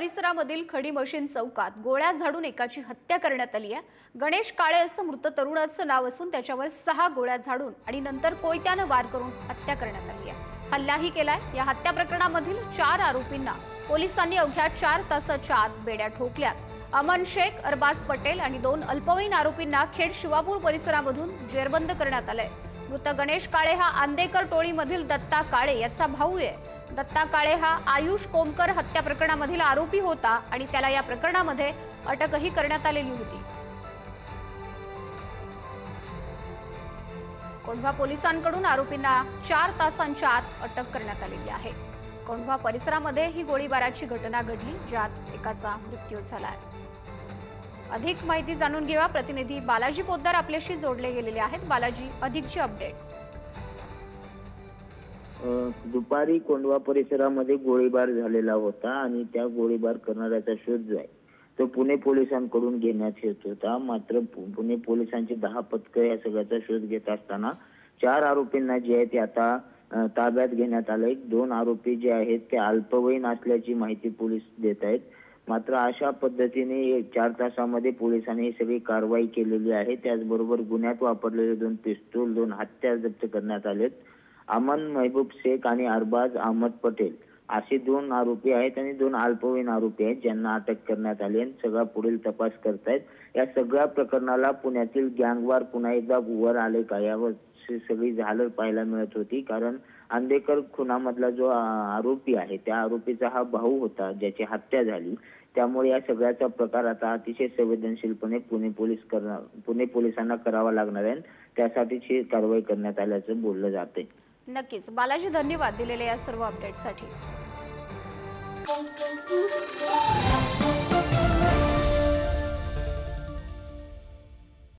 परिसरामधील खडी मशीन चौकात गोळ्या झाडून एकाची हत्या करण्यात आली आहे। गणेश काळे असं मृत तरुणाचं नाव असून त्याच्यावर 6 गोळ्या झाडून आणि नंतर कोयत्याने वार करून हत्या करण्यात आली आहे। हल्लाही केलाय। या हत्या प्रकरणामधील 4 आरोपींना पोलिसांनी अवघ्या 4 तासाच्या आत बेड्या ठोकल्यात। अमन शेख, अरबाज पटेल आणि 2 अल्पवयीन आरोपींना खेड शिवापूर परिसरामधून जेरबंद करण्यात आलंय। मृत गणेश काळे हा आंदेकर टोळीमधील दत्ता काळे याचा भाऊ आहे। दत्ता काळे हा आयुष कोमकर हत्या प्रकरणामधील आरोपी होता आणि त्याला या प्रकरणामध्ये अटकही करण्यात आलेली होती। कोंढवा पोलिसांकडून आरोपींना 4 तासांच्या आत अटक करण्यात आलेली आहे। कोंढवा परिसरामध्ये ही गोळीबाराची घटना घडली, ज्यात एकाचा मृत्यू झाला आहे। अधिक माहिती जाणून घेऊया। प्रतिनिधी बालाजी पोद्दार आपल्याशी जोडले गेलेले आहेत। बालाजी, अधिकची अपडेट। दुपारी कोंढवा परिसरामध्ये गोळीबार झालेला होता आणि त्या गोळीबार करणाऱ्याचा शोध जो आहे तो पुणे पोलिसांकडून घेण्यात येत होता। मात्र पुणे पोलिसांची 10 पथकं या सगळ्याचा शोध घेत असताना 4 आरोपींना जे आहे ते आता ताब्यात घेण्यात आले। 2 आरोपी जे आहेत ते अल्पवयीन असल्याची माहिती पोलीस देत आहेत। मात्र अशा पद्धतीने 4 तासामध्ये पोलिसांनी ही सगळी कारवाई केलेली आहे। त्याचबरोबर गुन्ह्यात वापरलेले 2 पिस्तूल, 2 हत्यार जप्त करण्यात आलेत। अमन महबूब शेख आणि अरबाज अहमद पटेल असे 2 आरोपी आहेत आणि 2 अल्पवयीन आरोपी आहेत ज्यांना अटक करण्यात आली आहे। सगळा पुढील तपास करतायत। या सगळ्या प्रकरणाला पुण्यातील गँगवार पुन्हा एकदा वर आले का यावर सगळी झालर पाहायला मिळत होती। कारण आंदेकर खुनामधला जो आरोपी आहे त्या आरोपीचा हा भाऊ होता ज्याची हत्या झाली। त्यामुळे या सगळ्याचा प्रकार आता अतिशय संवेदनशीलपणे पुणे पोलिसांना करावा लागणार आहे। त्यासाठीची कारवाई करण्यात आल्याचं बोललं जाते। नक्कीच बालाजी, धन्यवाद दिलेल्या या सर्व अपडेटसाठी।